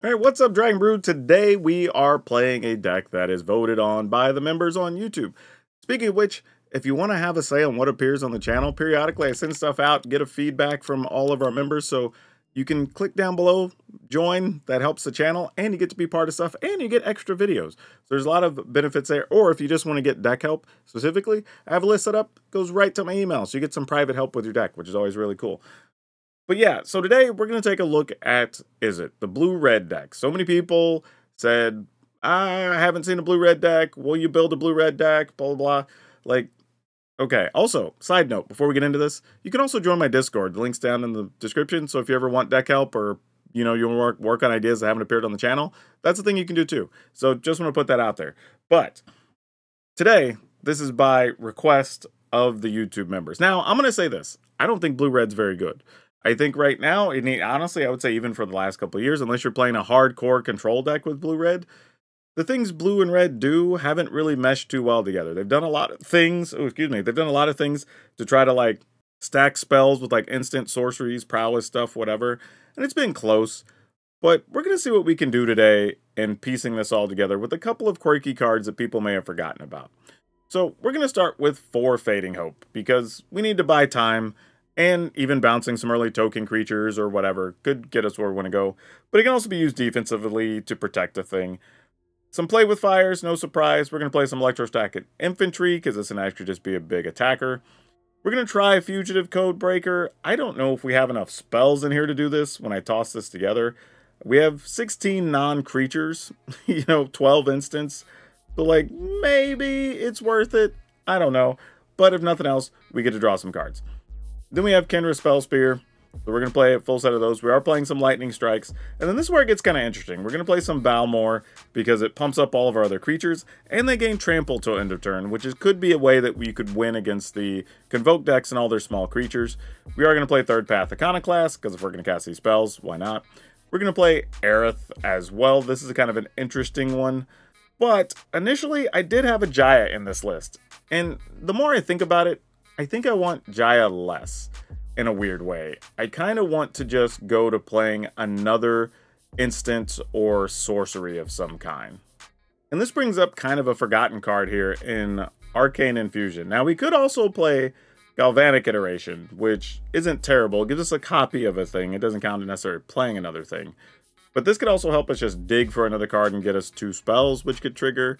All right, what's up, Dragon Brood? Today we are playing a deck that is voted on by the members on YouTube. Speaking of which, if you want to have a say on what appears on the channel, periodically I send stuff out, get a feedback from all of our members, so you can click down below, join, that helps the channel, and you get to be part of stuff, and you get extra videos. So there's a lot of benefits there, or if you just want to get deck help specifically, I have a list set up, goes right to my email, so you get some private help with your deck, which is always really cool. But yeah, so today we're going to take a look at, the blue-red deck. So many people said, I haven't seen a blue-red deck. Will you build a blue-red deck? Blah, blah, blah. Like, okay. Also, side note, before we get into this, you can also join my Discord. The link's down in the description. So if you ever want deck help or, you want to work on ideas that haven't appeared on the channel, that's a thing you can do too. So just want to put that out there. But today, this is by request of the YouTube members. Now, I'm going to say this. I don't think blue-red's very good. I think right now, honestly, I would say even for the last couple of years, unless you're playing a hardcore control deck with blue-red, the things blue and red do haven't really meshed too well together. They've done a lot of things, they've done a lot of things to try to, like, stack spells with, like, instant sorceries, prowess stuff, whatever, and it's been close. But we're going to see what we can do today in piecing this all together with a couple of quirky cards that people may have forgotten about. So we're going to start with 4 Fading Hope, because we need to buy time. And even bouncing some early token creatures or whatever could get us where we want to go. But it can also be used defensively to protect a thing. Some play with fires, no surprise. We're going to play some electrostatic infantry because this can actually just be a big attacker. We're going to try Fugitive Codebreaker. I don't know if we have enough spells in here to do this when I toss this together. We have 16 non-creatures, 12 instants. So, like, maybe it's worth it. I don't know. But if nothing else, we get to draw some cards. Then we have Kenra Spell Spear, so we're going to play a full set of those. We are playing some Lightning Strikes, and then this is where it gets kind of interesting. We're going to play some Balmor, because it pumps up all of our other creatures, and they gain Trample till end of turn, which could be a way that we could win against the Convoke decks and all their small creatures. We are going to play Third Path Iconoclast, because if we're going to cast these spells, why not? We're going to play Aerith as well. This is kind of an interesting one, but initially, I did have a Jaya in this list, and the more I think about it, I think I want Jaya less, in a weird way. I kind of want to just go to playing another instant or sorcery of some kind. And this brings up kind of a forgotten card here in Arcane Infusion. Now, we could also play Galvanic Iteration, which isn't terrible. It gives us a copy of a thing. It doesn't count as necessarily playing another thing. But this could also help us just dig for another card and get us 2 spells, which could trigger.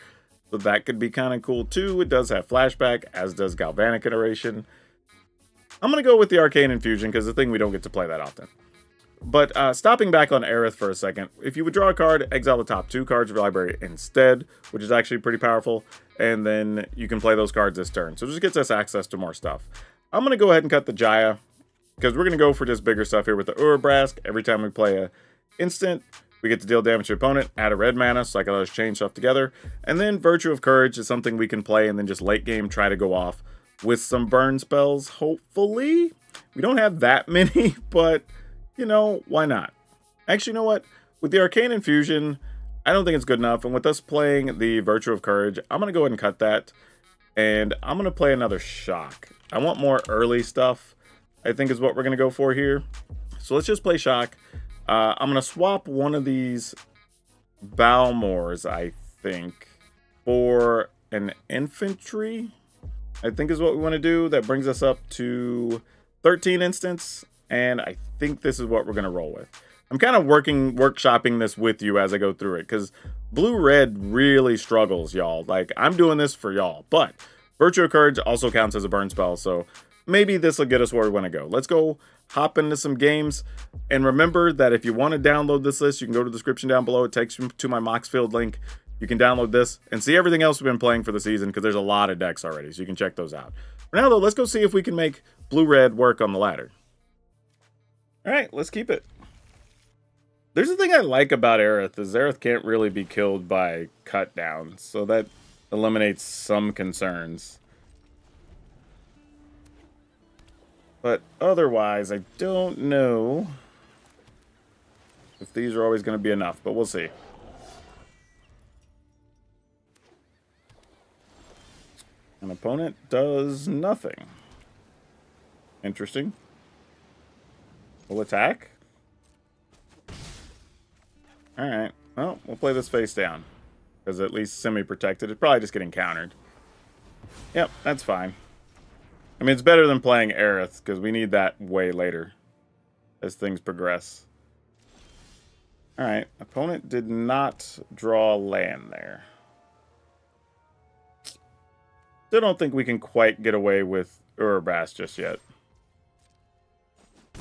So that could be kind of cool too. It does have flashback, as does Galvanic Iteration. I'm going to go with the Arcane Infusion, because the thing we don't get to play that often. But stopping back on Aerith for a second, if you would draw a card, exile the top 2 cards of your library instead, which is actually pretty powerful, and then you can play those cards this turn. So it just gets us access to more stuff. I'm going to go ahead and cut the Jaya, because we're going to go for just bigger stuff here with the Urabrask. Every time we play a instant, we get to deal damage to your opponent, add a red mana, so I can let us chain stuff together. And then Virtue of Courage is something we can play and then just late game try to go off with some burn spells, hopefully. We don't have that many, but, why not? Actually, you know what? With the Arcane Infusion, I don't think it's good enough. And with us playing the Virtue of Courage, I'm going to go ahead and cut that. And I'm going to play another Shock. I want more early stuff, I think is what we're going to go for here. So let's just play Shock. I'm going to swap one of these Balmors, I think, for an Infantry, I think is what we want to do. That brings us up to 13 instants, and I think this is what we're going to roll with. I'm kind of workshopping this with you as I go through it, because blue-red really struggles, y'all. Like, I'm doing this for y'all, but Virtue of Courage also counts as a burn spell, so maybe this will get us where we want to go. Let's go hop into some games. And remember that if you want to download this list, you can go to the description down below. It takes you to my Moxfield link. You can download this and see everything else we've been playing for the season, because there's a lot of decks already, so you can check those out. For now, though, let's go see if we can make blue-red work on the ladder. All right, let's keep it. There's the thing I like about Aerith, is Aerith can't really be killed by cut down, so that eliminates some concerns. But otherwise, I don't know if these are always going to be enough, but we'll see. An opponent does nothing. Interesting. We'll attack. Alright. Well, we'll play this face down. Because at least semi-protected. It's probably just getting countered. Yep, that's fine. I mean, it's better than playing Aerith, because we need that way later. As things progress. Alright. Opponent did not draw land there. Still don't think we can quite get away with Urabrask just yet. I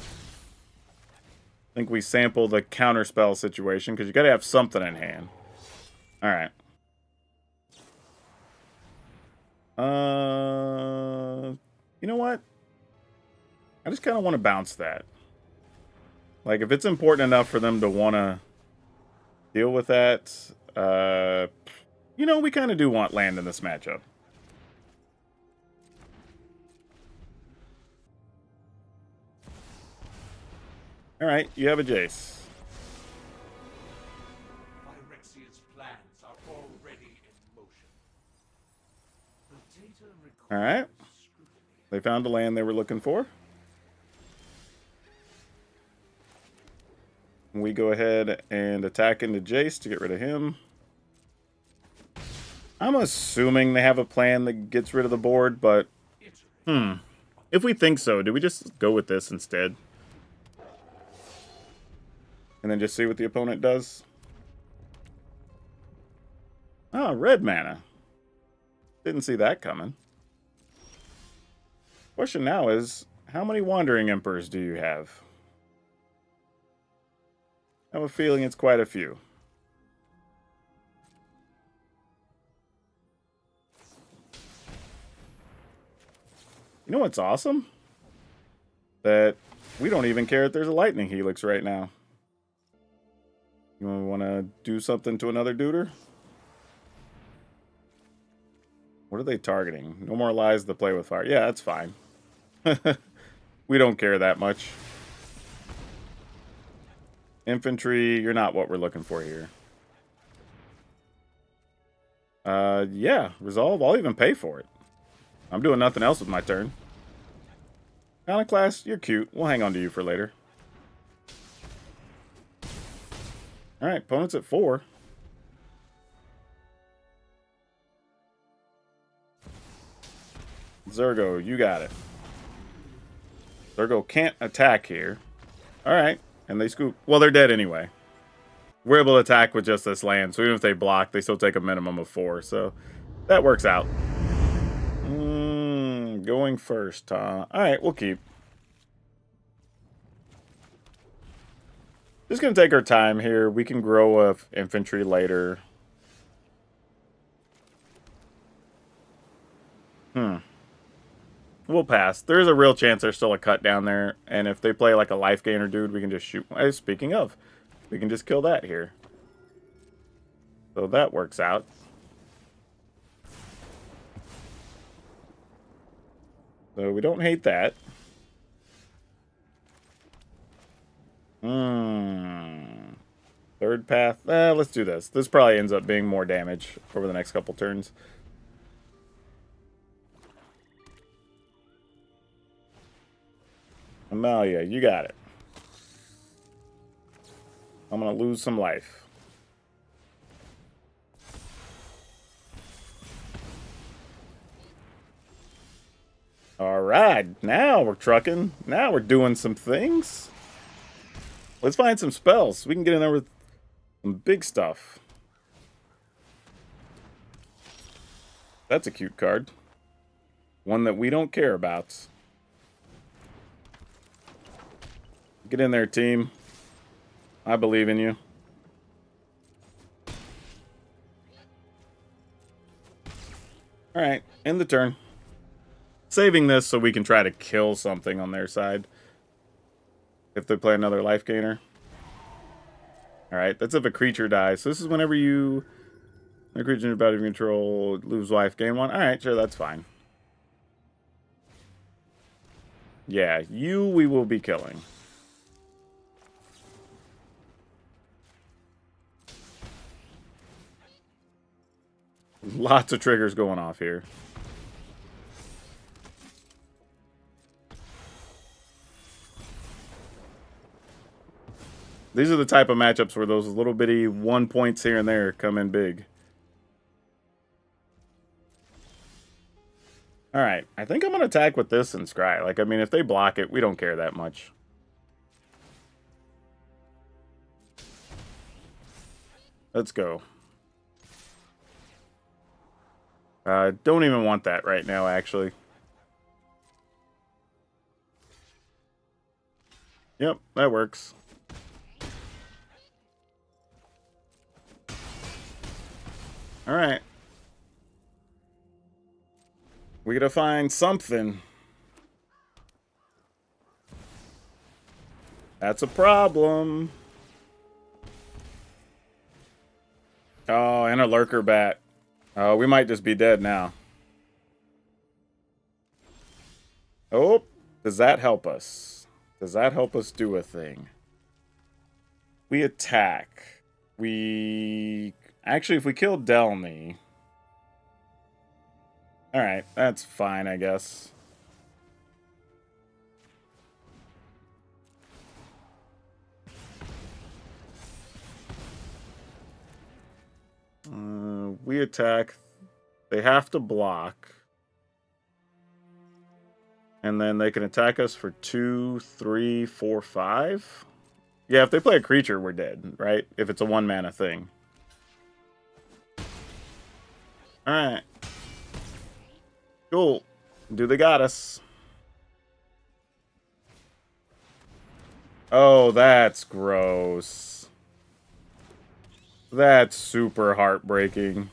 think we sample the counterspell situation, because you got to have something in hand. Alright. You know what? I just kind of want to bounce that. Like, if it's important enough for them to want to deal with that, you know, we kind of do want land in this matchup. Alright, you have a Jace. Phyrexia's plans are already in motion. Alright. They found the land they were looking for. We go ahead and attack into Jace to get rid of him. I'm assuming they have a plan that gets rid of the board, but... If we think so, do we just go with this instead? And then just see what the opponent does? Ah, red mana. Didn't see that coming. Question now is, how many Wandering Emperors do you have? I have a feeling it's quite a few. You know what's awesome? That we don't even care if there's a Lightning Helix right now. You want to do something to another duder? What are they targeting? No more lies to play with fire. Yeah, that's fine. We don't care that much. Infantry, you're not what we're looking for here. Yeah, resolve. I'll even pay for it. I'm doing nothing else with my turn. Iconoclast, you're cute. We'll hang on to you for later. Alright, opponent's at 4. Zergo, you got it. Zergo can't attack here. Alright, and they scoop. Well, they're dead anyway. We're able to attack with just this land, so even if they block, they still take a minimum of 4, so that works out. Going first, huh? Alright, we'll keep. Just gonna take our time here. We can grow infantry later. We'll pass. There's a real chance there's still a cut down there, and if they play like a life gainer dude, we can just shoot. Hey, speaking of, we can just kill that here. So that works out. So we don't hate that. Third path. Let's do this. This probably ends up being more damage over the next couple turns. Amalia, you got it. I'm going to lose some life. All right, now we're trucking. Now we're doing some things. Let's find some spells. We can get in there with some big stuff. That's a cute card. One that we don't care about. Get in there, team. I believe in you. Alright, end the turn. Saving this so we can try to kill something on their side. If they play another life gainer. Alright, that's if a creature dies. So this is whenever you... A creature out of your control, lose life, gain 1. Alright, sure, that's fine. Yeah, you we will be killing. Lots of triggers going off here. These are the type of matchups where those little bitty 1 points here and there come in big. Alright, I think I'm going to attack with this and Scry. Like, I mean, if they block it, we don't care that much. Let's go. Don't even want that right now, actually. Yep, that works. Alright. We gotta find something. That's a problem. Oh, and a lurker bat. Oh, we might just be dead now. Oh, does that help us? Does that help us do a thing? We attack. We... Actually, if we kill Delny... Alright, that's fine, I guess. We attack. They have to block. And then they can attack us for 2, 3, 4, 5. Yeah, if they play a creature, we're dead, right? If it's a 1-mana thing. Alright. Cool. Do they got us? Oh, that's gross. That's super heartbreaking.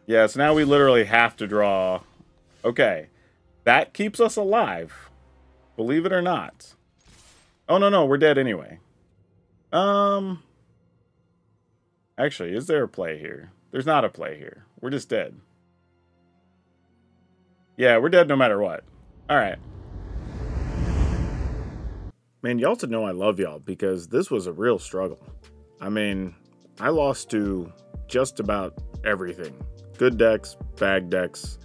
Yeah, so now we literally have to draw. Okay. That keeps us alive. Believe it or not. Oh, no, we're dead anyway. Actually, is there a play here? There's not a play here. We're just dead. Yeah, we're dead no matter what. Alright. Man, y'all should know I love y'all because this was a real struggle. I mean, I lost to just about everything. Good decks, bad decks,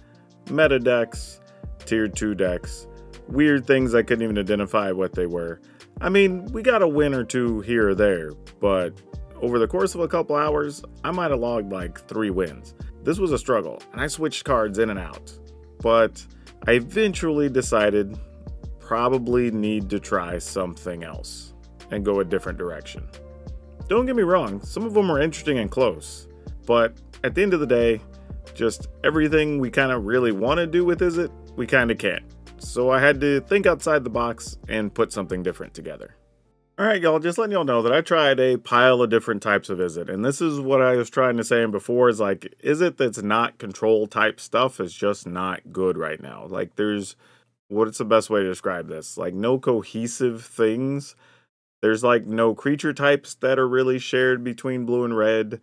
meta decks, tier 2 decks, weird things I couldn't even identify what they were. I mean, we got a win or two here or there, but over the course of a couple hours, I might have logged like 3 wins. This was a struggle, and I switched cards in and out. But I eventually decided probably need to try something else and go a different direction. Don't get me wrong, some of them were interesting and close, but at the end of the day, just everything we kind of really want to do with Izzet, we kind of can't. So I had to think outside the box and put something different together. Alright y'all, just letting y'all know that I tried a pile of different types of Izzet, and this is what I was trying to say before, is like, Izzet that's not control type stuff is just not good right now. Like, there's, what's the best way to describe this? Like, no cohesive things. There's like no creature types that are really shared between blue and red.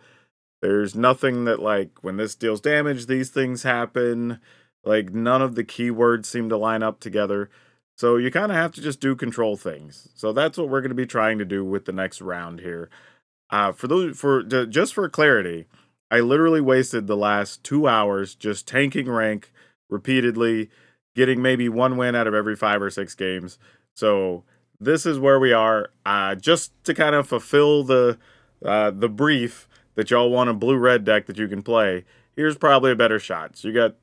There's nothing that, like, when this deals damage, these things happen. Like, none of the keywords seem to line up together. So you kind of have to just do control things. So that's what we're going to be trying to do with the next round here. Just for clarity, I literally wasted the last 2 hours just tanking rank repeatedly, getting maybe 1 win out of every 5 or 6 games. So this is where we are. Just to kind of fulfill the brief that y'all want a blue-red deck that you can play, here's probably a better shot. So you got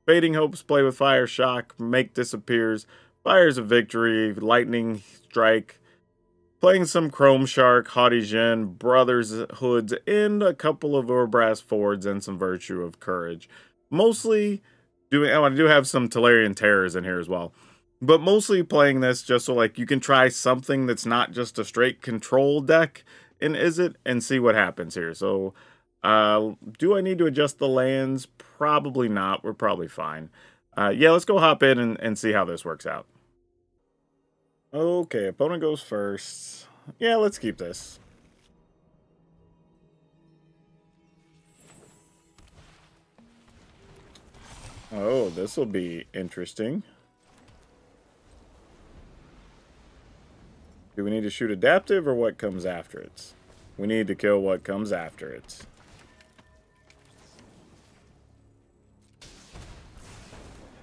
Fading Hopes, play with Fire Shock, Make Disappears, Fires of Victory, Lightning Strike, playing some Chrome Shark, Haughty Djinn, Brothers Hoods, and a couple of Urbrass Fords and some Virtue of Courage. Mostly doing, I do have some Tolarian Terrors in here as well. But mostly playing this just so like you can try something that's not just a straight control deck in Izzet and see what happens here. So, do I need to adjust the lands? Probably not. We're probably fine. Yeah, let's go hop in and see how this works out. Okay, opponent goes first. Yeah, let's keep this. Oh, this will be interesting. Do we need to shoot adaptive or what comes after it? We need to kill what comes after it.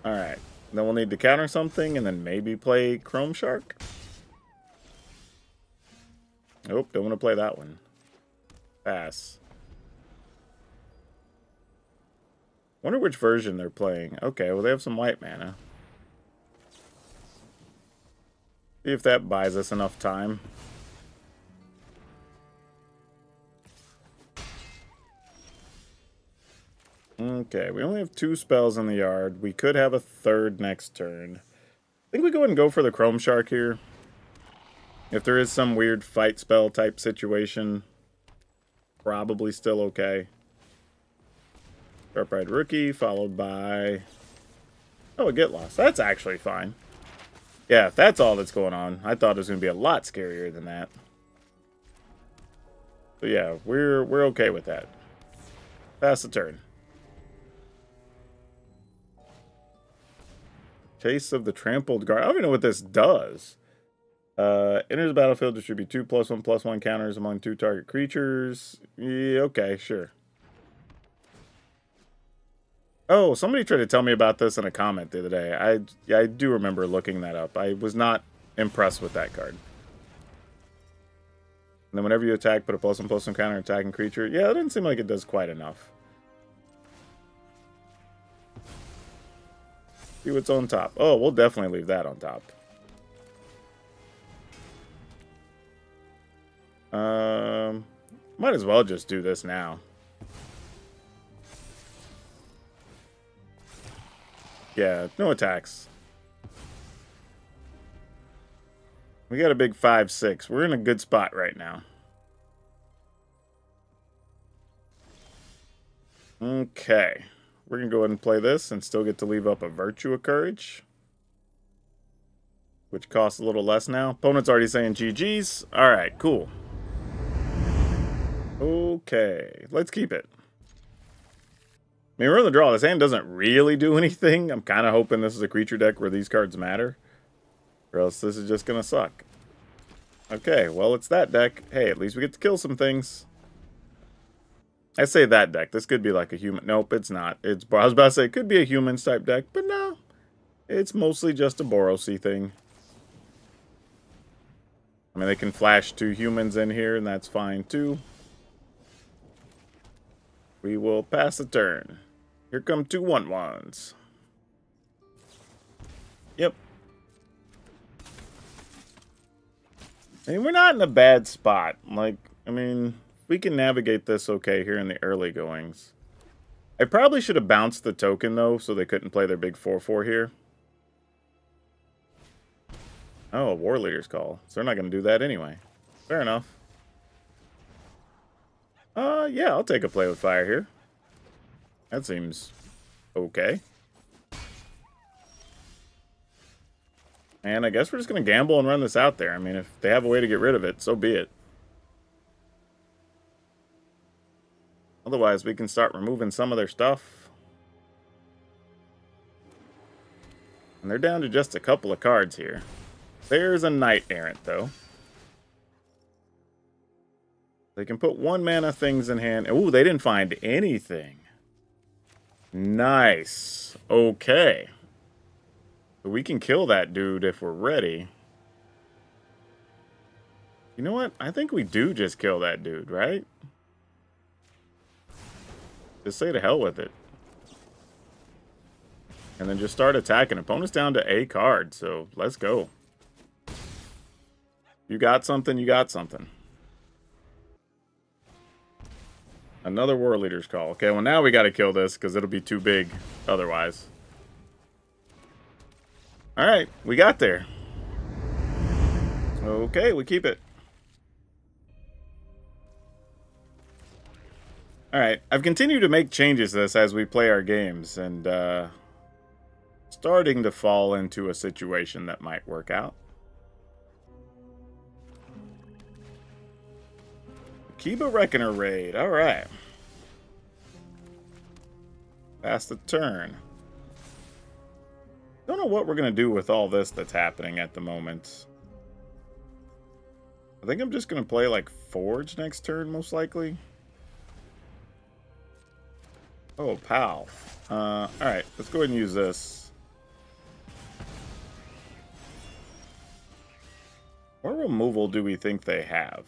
Alright. Then we'll need to counter something and then maybe play Chrome Shark. Nope, don't want to play that one. Pass. Wonder which version they're playing. Okay, well they have some white mana. See if that buys us enough time. Okay, we only have 2 spells in the yard. We could have a third next turn. I think we go ahead and go for the Chrome Shark here. If there is some weird fight spell type situation, probably still okay. Sharp-Eyed Rookie, followed by... Oh, a Get Lost. That's actually fine. Yeah, if that's all that's going on. I thought it was going to be a lot scarier than that. So yeah, we're okay with that. Pass the turn. Chase of the Trampled Guard. I don't even know what this does. Enters the battlefield, distribute 2+1/+1 counters among 2 target creatures. Yeah, okay, sure. Oh, somebody tried to tell me about this in a comment the other day. I do remember looking that up. I was not impressed with that card. And then whenever you attack, put a +1/+1 counter attacking creature. Yeah, it doesn't seem like it does quite enough. See what's on top. Oh, we'll definitely leave that on top. Might as well just do this now. Yeah, no attacks. We got a big 5/6. We're in a good spot right now. Okay. We're going to go ahead and play this and still get to leave up a Virtue of Courage, which costs a little less now. Opponent's already saying GG's. All right, cool. Okay, let's keep it. I mean, we're in the draw. This hand doesn't really do anything. I'm kind of hoping this is a creature deck where these cards matter, or else this is just going to suck. Okay, well, it's that deck. Hey, at least we get to kill some things. I say that deck. This could be like a human. Nope, it's not. I was about to say it could be a humans type deck, but no. It's mostly just a Boros-y thing. I mean, they can flash 2 humans in here, and that's fine too. We will pass the turn. Here come 2 1/1s. Yep. I mean, we're not in a bad spot. Like, I mean, we can navigate this okay here in the early goings. I probably should have bounced the token, though, so they couldn't play their big 4/4 here. Oh, a War Leader's Call. So they're not going to do that anyway. Fair enough. Yeah, I'll take a play with fire here. That seems okay. And I guess we're just going to gamble and run this out there. I mean, if they have a way to get rid of it, so be it. Otherwise, we can start removing some of their stuff. And they're down to just a couple of cards here. There's a Knight Errant, though. They can put 1 mana things in hand. Ooh, they didn't find anything. Nice. Okay. So we can kill that dude if we're ready. You know what? I think we do just kill that dude, right? Just say to hell with it. And then just start attacking. Opponent's down to a card, so let's go. You got something, you got something. Another War Leader's Call. Okay, well now we got to kill this because it'll be too big otherwise. Alright, we got there. Okay, we keep it. Alright, I've continued to make changes to this as we play our games, and starting to fall into a situation that might work out. Kiba Reckoner raid. Alright. Pass the turn. Don't know what we're going to do with all this that's happening at the moment. I think I'm just going to play like Forge next turn, most likely. Oh, pal. Alright, let's go ahead and use this. What removal do we think they have?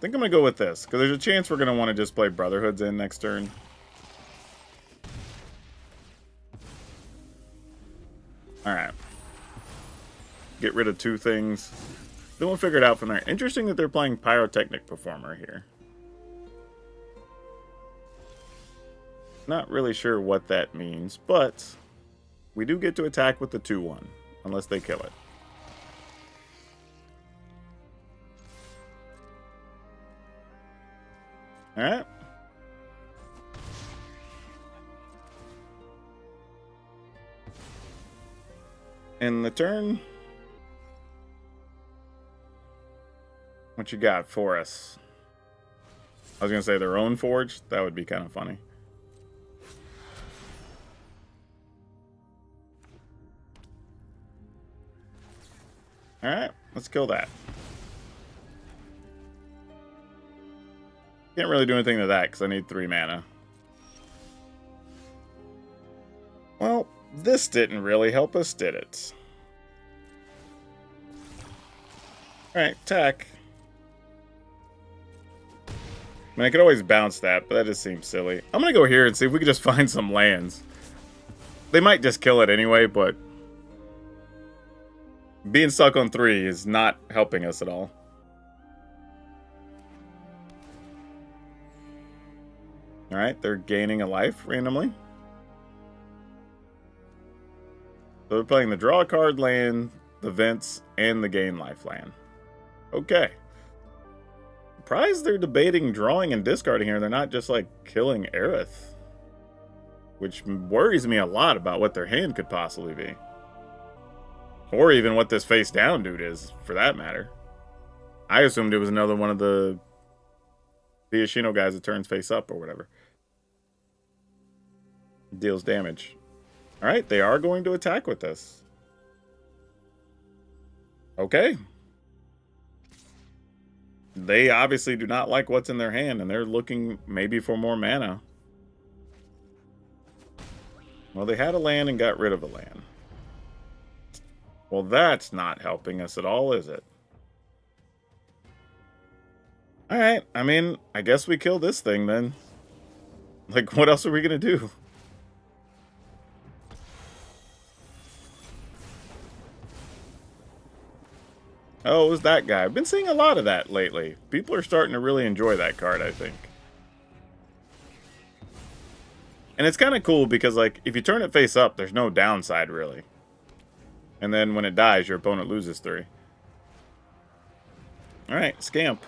think I'm going to go with this, because there's a chance we're going to want to just play Brotherhoods in next turn. Alright. Get rid of 2 things. Then we'll figure it out from there. Interesting that they're playing Pyrotechnic Performer here. Not really sure what that means, but we do get to attack with the 2-1, unless they kill it. Alright. In the turn, what you got for us? I was going to say their own forge. That would be kind of funny. Alright, let's kill that. Can't really do anything to that because I need 3 mana. Well, this didn't really help us, did it? Alright, attack. I mean, I could always bounce that, but that just seems silly. I'm going to go here and see if we can just find some lands. They might just kill it anyway, but being stuck on 3 is not helping us at all. Alright, they're gaining a life randomly. So they're playing the draw a card land, the vents, and the gain life land. Okay. Surprised they're debating drawing and discarding here. They're not just like killing Aerith. Which worries me a lot about what their hand could possibly be. Or even what this face down dude is, for that matter. I assumed it was another one of the Ashino guys that turns face up or whatever. Deals damage. Alright, they are going to attack with this. Okay. They obviously do not like what's in their hand, and they're looking maybe for more mana. Well, they had a land and got rid of a land. Well, that's not helping us at all, is it? Alright, I mean, I guess we kill this thing then. Like, what else are we gonna do? Oh, it was that guy. I've been seeing a lot of that lately. People are starting to really enjoy that card, I think. And it's kind of cool because, like, if you turn it face up, there's no downside, really. And then when it dies, your opponent loses 3. Alright, Scamp.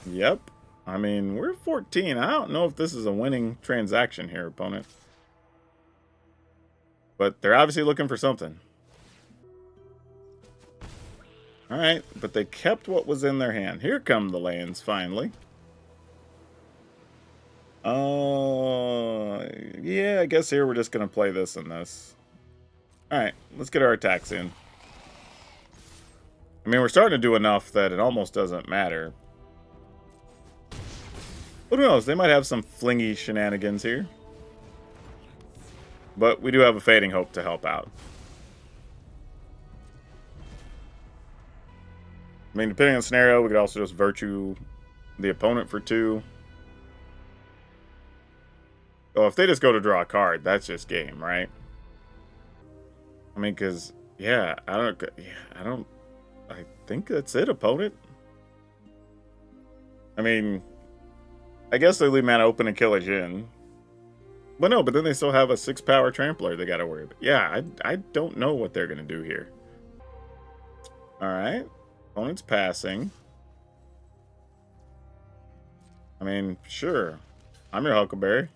Yep. I mean, we're 14. I don't know if this is a winning transaction here, opponent. But they're obviously looking for something. Alright, but they kept what was in their hand. Here come the lands, finally. Yeah, I guess here we're just going to play this and this. Alright, let's get our attacks in. I mean, we're starting to do enough that it almost doesn't matter. Who knows? They might have some flingy shenanigans here. But we do have a Fading Hope to help out. I mean, depending on the scenario, we could also just Virtue the opponent for 2. Oh, if they just go to draw a card, that's just game, right? I mean, because, yeah, I think that's it, opponent. I mean, I guess they leave mana open and kill a Jhin. But no, but then they still have a 6-power Trampler they gotta worry about. Yeah, I don't know what they're gonna do here. Alright. Opponent's passing. I mean, sure. I'm your Huckleberry.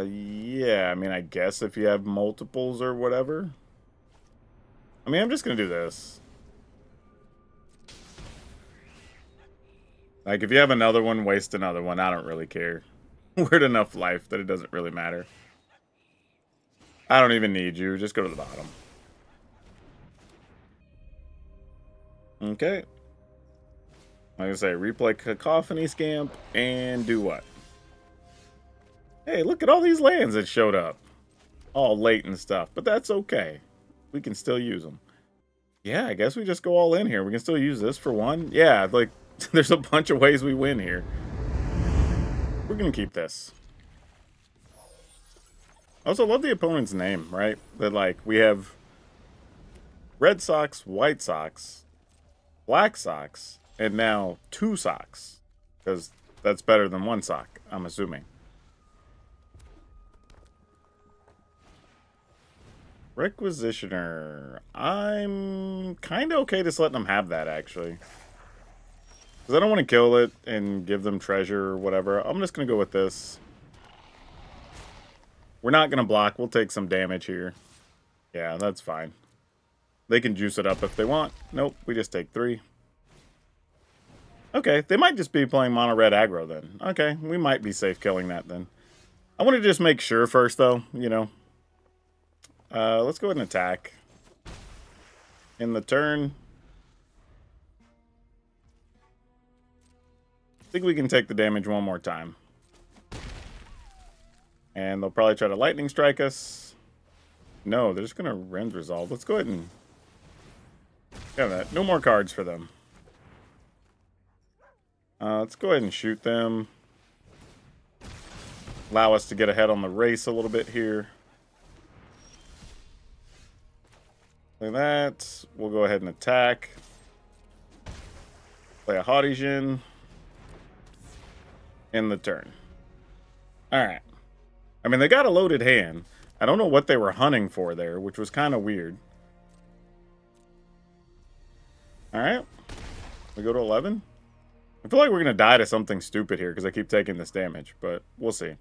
Yeah, I mean, I guess if you have multiples or whatever. I mean, I'm just gonna do this. Like, if you have another one, waste another one. I don't really care. We're at enough life that it doesn't really matter. I don't even need you. Just go to the bottom. Okay. Like I say, replay Cacophony Scamp and do what? Hey, look at all these lands that showed up. All late and stuff, but that's okay. We can still use them. Yeah, I guess we just go all in here. We can still use this for one. Yeah, like, there's a bunch of ways we win here. We're going to keep this. I also love the opponent's name, right? That, like, we have Red Sox, White Sox, Black Sox, and now 2 Sox. Because that's better than 1 sock, I'm assuming. Requisitioner. I'm kind of okay just letting them have that, actually. Because I don't want to kill it and give them treasure or whatever. I'm just going to go with this. We're not going to block. We'll take some damage here. Yeah, that's fine. They can juice it up if they want. Nope, we just take 3. Okay, they might just be playing mono red aggro then. Okay, we might be safe killing that then. I want to just make sure first, though, you know. Let's go ahead and attack. In the turn. I think we can take the damage one more time. And they'll probably try to lightning strike us. No, they're just going to Rend Resolve. Let's go ahead and have that. No more cards for them. Let's go ahead and shoot them. Allow us to get ahead on the race a little bit here. Like that. We'll go ahead and attack. Play a Haughty Djinn. In the turn. Alright. I mean, they got a loaded hand. I don't know what they were hunting for there, which was kind of weird. Alright. We go to 11. I feel like we're going to die to something stupid here because I keep taking this damage, but we'll see.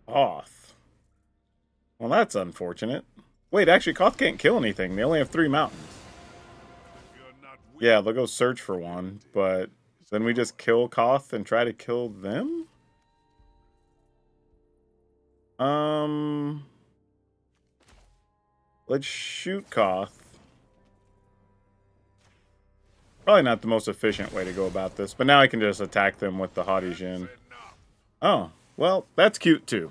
Koth. Well, that's unfortunate. Wait, actually, Koth can't kill anything. They only have 3 mountains. Yeah, they'll go search for one, but then we just kill Koth and try to kill them? Let's shoot Koth. Probably not the most efficient way to go about this, but now I can just attack them with the Haughty Djinn. Oh, well, that's cute too.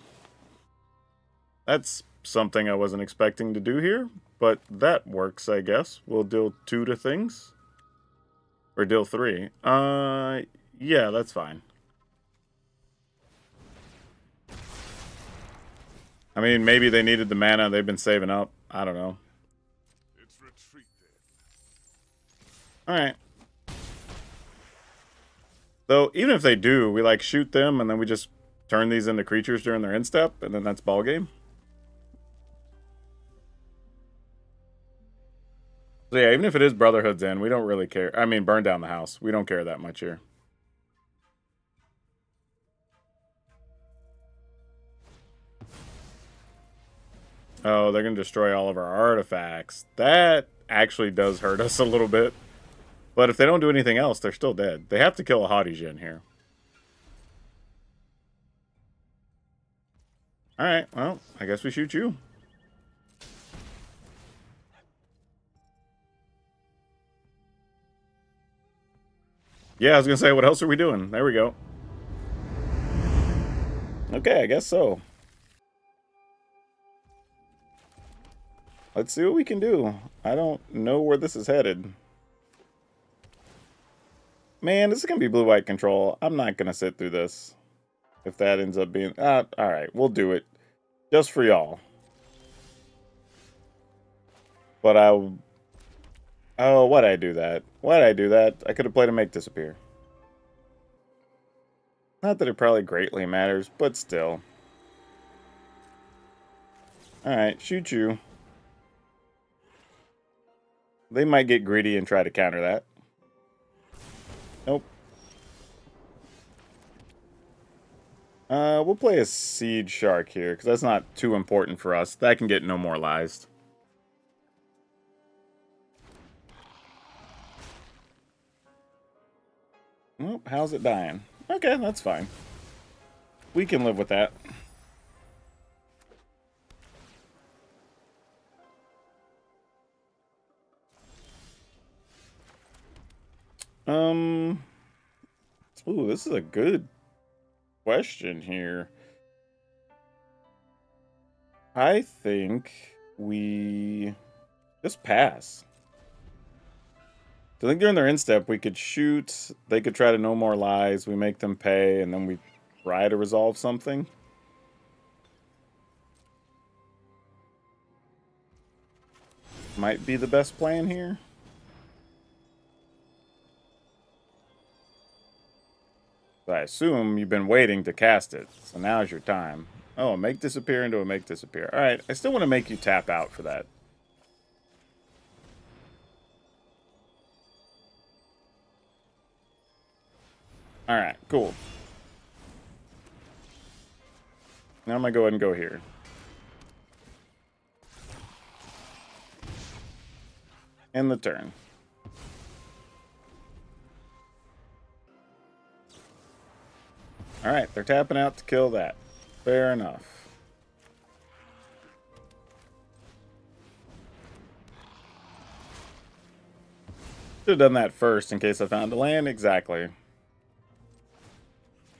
That's something I wasn't expecting to do here, but that works, I guess. We'll deal 2 to things. Or deal 3. Yeah, that's fine. I mean, maybe they needed the mana they've been saving up. I don't know. Alright. Though, even if they do, we, like, shoot them, and then we just turn these into creatures during their end step, and then that's ballgame. So yeah, even if it is Brotherhood's End, we don't really care. I mean, burn down the house. We don't care that much here. Oh, they're going to destroy all of our artifacts. That actually does hurt us a little bit. But if they don't do anything else, they're still dead. They have to kill a Haughty Djinn here. Alright, well, I guess we shoot you. Yeah, I was going to say, what else are we doing? There we go. Okay, I guess so. Let's see what we can do. I don't know where this is headed. Man, this is going to be blue-white control. I'm not going to sit through this. If that ends up being... alright, we'll do it. Just for y'all. But oh, why'd I do that? Why'd I do that? I could have played a Make Disappear. Not that it probably greatly matters, but still. Alright, shoot you. They might get greedy and try to counter that. Nope. We'll play a Siege Shark here, because that's not too important for us. That can get no more lies. Oh, how's it dying? Okay, that's fine. We can live with that. Um. Ooh, this is a good question here. I think we just pass. I think during their instep, we could shoot. They could try to no more lies. We make them pay, and then we try to resolve something. Might be the best plan here. So I assume you've been waiting to cast it. So now's your time. Oh, make disappear into a make disappear. Alright, I still want to make you tap out for that. Alright, cool. Now I'm going to go ahead and go here. End the turn. Alright, they're tapping out to kill that. Fair enough. Should have done that first in case I found a land. Exactly.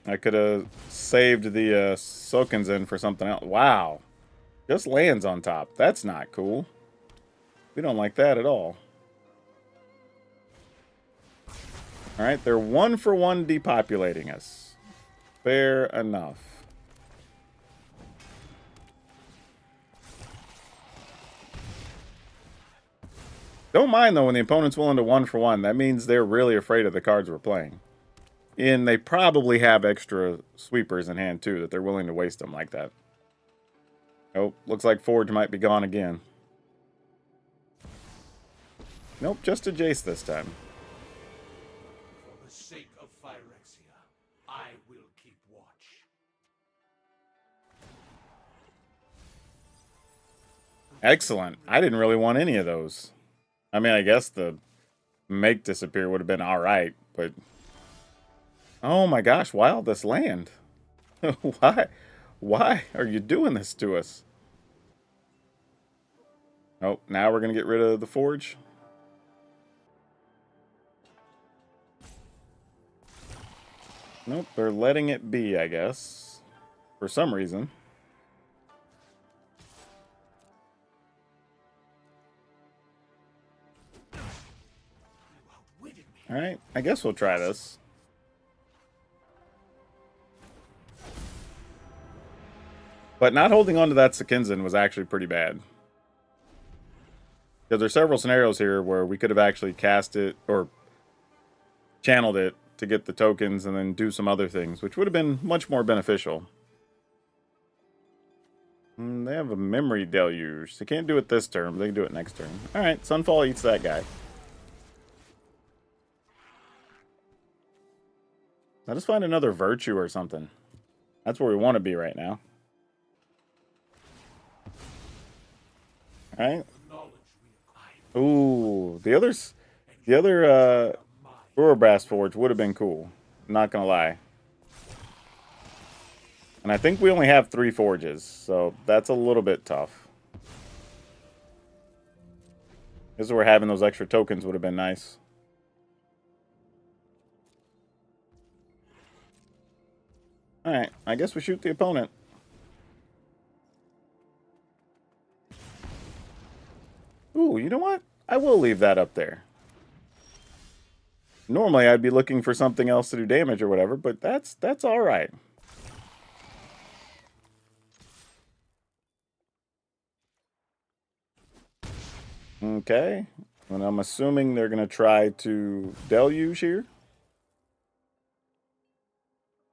I could have saved the Sokenzen for something else. Wow. Just lands on top. That's not cool. We don't like that at all. Alright, they're 1-for-1 depopulating us. Fair enough. Don't mind, though, when the opponent's willing to 1-for-1. That means they're really afraid of the cards we're playing. And they probably have extra sweepers in hand, too, that they're willing to waste them like that. Oh, looks like Forge might be gone again. Nope, just a Jace this time. For the sake of Phyrexia, I will keep watch. Excellent. I didn't really want any of those. I mean, I guess the make disappear would have been alright, but... Oh my gosh, wow, this land. Why? Why are you doing this to us? Oh, now we're going to get rid of the Forge. Nope, they're letting it be, I guess. For some reason. Alright, I guess we'll try this. But not holding on to that Sokenzen was actually pretty bad. Because there's several scenarios here where we could have actually cast it, or channeled it, to get the tokens and then do some other things, which would have been much more beneficial. They have a memory deluge. They can't do it this turn, but they can do it next turn. Alright, Sunfall eats that guy. I'll just find another Virtue or something. That's where we want to be right now. Alright. Ooh, the other Urabrass Forge would have been cool. I'm not gonna lie. And I think we only have 3 forges, so that's a little bit tough. This is where having those extra tokens would have been nice. Alright, I guess we shoot the opponent. Ooh, you know what? I will leave that up there. Normally, I'd be looking for something else to do damage or whatever, but that's alright. Okay. And I'm assuming they're going to try to deluge here.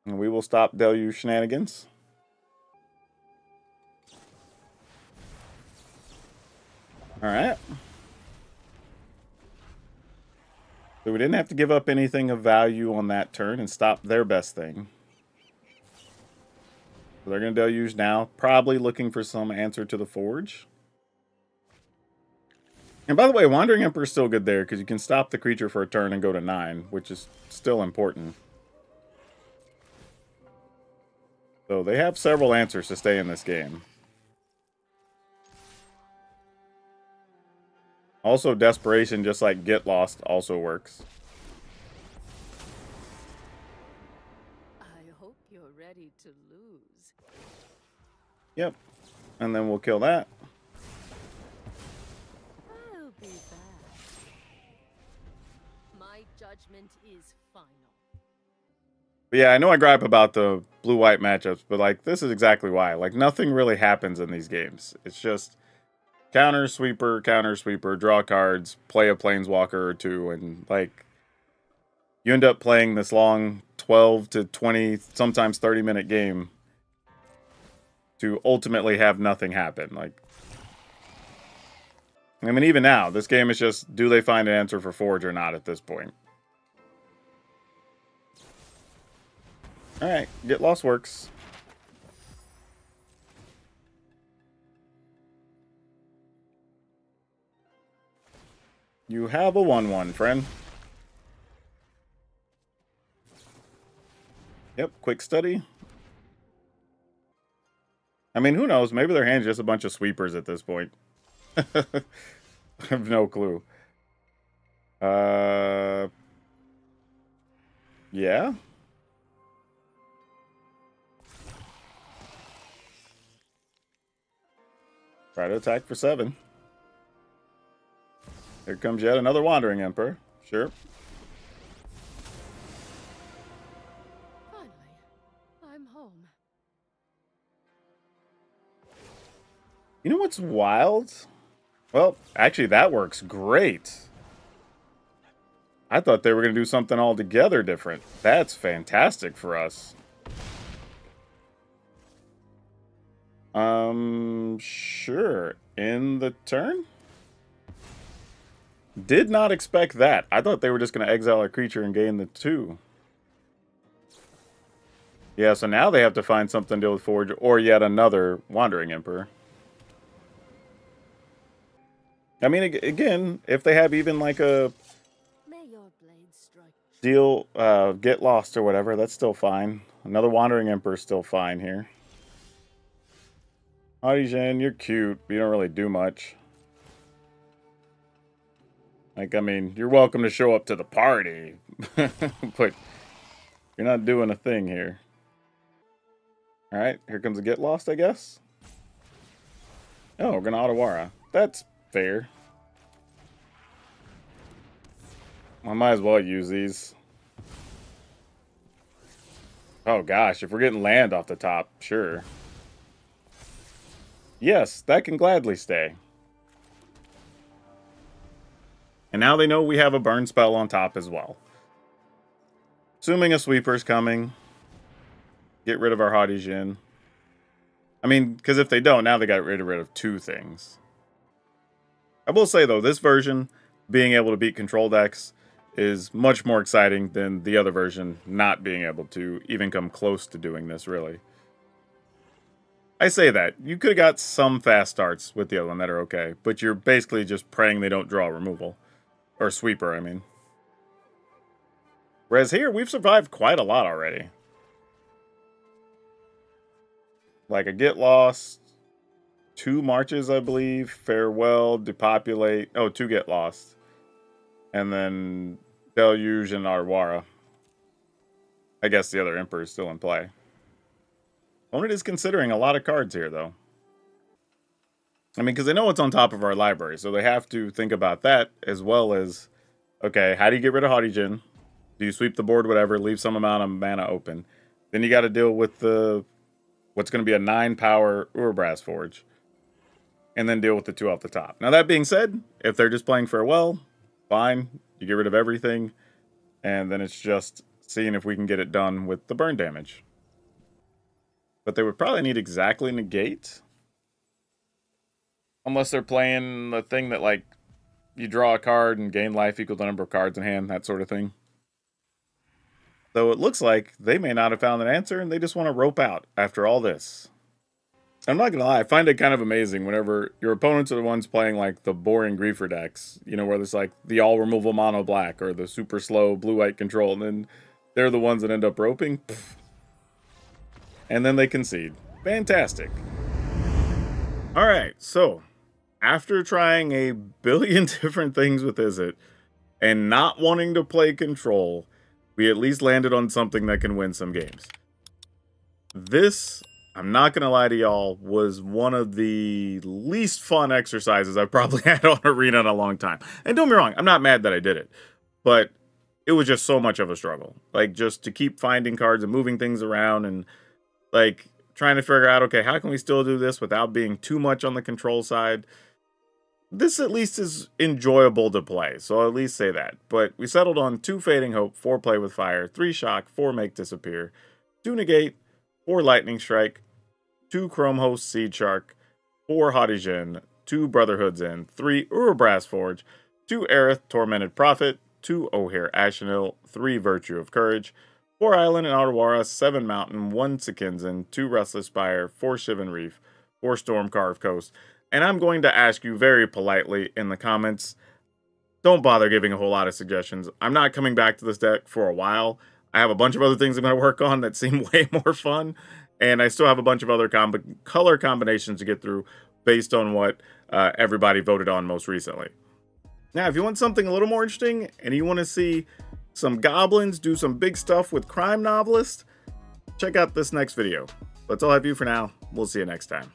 And we will stop deluge shenanigans. Alright. So we didn't have to give up anything of value on that turn and stop their best thing. So they're going to deluge now, probably looking for some answer to the Forge. And by the way, Wandering Emperor is still good there, because you can stop the creature for a turn and go to 9, which is still important. So they have several answers to stay in this game. Also, Desperation, just like Get Lost, also works. You're ready to lose. Yep. And then we'll kill that. I'll be back. My judgment is final. But yeah, I know I gripe about the blue-white matchups, but like this is exactly why. Like nothing really happens in these games. It's just counter sweeper, draw cards, play a planeswalker or two, and like you end up playing this long 12 to 20, sometimes 30-minute game to ultimately have nothing happen. Like, I mean, even now, this game is just, do they find an answer for Forge or not at this point? Alright, Get Lost works. You have a 1/1, friend. Yep, quick study. I mean, who knows? Maybe their hand's just a bunch of sweepers at this point. I have no clue. Yeah? Try to attack for 7. Here comes yet another Wandering Emperor. Sure. Finally, I'm home. You know what's wild? Well, actually, that works great. I thought they were going to do something altogether different. That's fantastic for us. Sure. In the turn? Did not expect that. I thought they were just going to exile a creature and gain the 2. Yeah, so now they have to find something to deal with Forge or yet another Wandering Emperor. I mean, again, if they have even like a May your blade strike. deal, Get Lost or whatever, that's still fine. Another Wandering Emperor is still fine here. Howdy, Jen, you're cute, but you don't really do much. Like, I mean, you're welcome to show up to the party, but you're not doing a thing here. Alright, here comes a Get Lost, I guess. Oh, we're gonna Otawara. That's fair. I might as well use these. Oh gosh, if we're getting land off the top, sure. Yes, that can gladly stay. And now they know we have a burn spell on top as well. Assuming a sweeper's coming. Get rid of our Haughty Djinn. I mean, because if they don't, now they got rid of 2 things. I will say, though, this version, being able to beat control decks, is much more exciting than the other version not being able to even come close to doing this, really. I say that. You could have got some fast starts with the other one that are okay, but you're basically just praying they don't draw removal. Or sweeper, I mean. Whereas here, we've survived quite a lot already. Like a Get Lost, 2 marches, I believe. Farewell, Depopulate. Oh, 2 Get Lost. And then Deluge and Otawara. I guess the other Emperor is still in play. Opponent is considering a lot of cards here, though. I mean, because they know what's on top of our library, so they have to think about that, as well as, okay, how do you get rid of Haughty Djinn? Do you sweep the board, whatever, leave some amount of mana open? Then you got to deal with the what's going to be a 9-power Urabrask Forge. And then deal with the 2 off the top. Now, that being said, if they're just playing Farewell, fine. You get rid of everything. And then it's just seeing if we can get it done with the burn damage. But they would probably need exactly Negate. Unless they're playing the thing that, like, you draw a card and gain life equal to the number of cards in hand, that sort of thing. Though it looks like they may not have found an answer and they just want to rope out after all this. I'm not going to lie, I find it kind of amazing whenever your opponents are the ones playing, like, the boring Griefer decks. You know, where there's, like, the all-removal mono-black or the super slow blue-white control, and then they're the ones that end up roping. Pfft. And then they concede. Fantastic. Alright, so after trying a billion different things with Izzet and not wanting to play control, we at least landed on something that can win some games. This, I'm not going to lie to y'all, was one of the least fun exercises I've probably had on Arena in a long time. And don't get me wrong, I'm not mad that I did it, but it was just so much of a struggle. Like, just to keep finding cards and moving things around and, like, trying to figure out, okay, how can we still do this without being too much on the control side? This at least is enjoyable to play, so I'll at least say that. But we settled on 2 Fading Hope, 4 Play with Fire, 3 Shock, 4 Make Disappear, 2 Negate, 4 Lightning Strike, 2 Chrome Host Seed Shark, 4 Haughty Djinn, 2 Brotherhood's End, 3 Urabrass Forge, 2 Aerith Tormented Prophet, 2 O'Hare Ashenil, 3 Virtue of Courage, 4 Island and Otawara, 7 Mountain, 1 Sekinzan, 2 Restless Spire, 4 Shivan Reef, 4 Stormcarved Coast. And I'm going to ask you very politely in the comments, don't bother giving a whole lot of suggestions. I'm not coming back to this deck for a while. I have a bunch of other things I'm going to work on that seem way more fun. And I still have a bunch of other color combinations to get through based on what everybody voted on most recently. Now, if you want something a little more interesting and you want to see some goblins do some big stuff with crime novelists, check out this next video. That's all I have for you for now. We'll see you next time.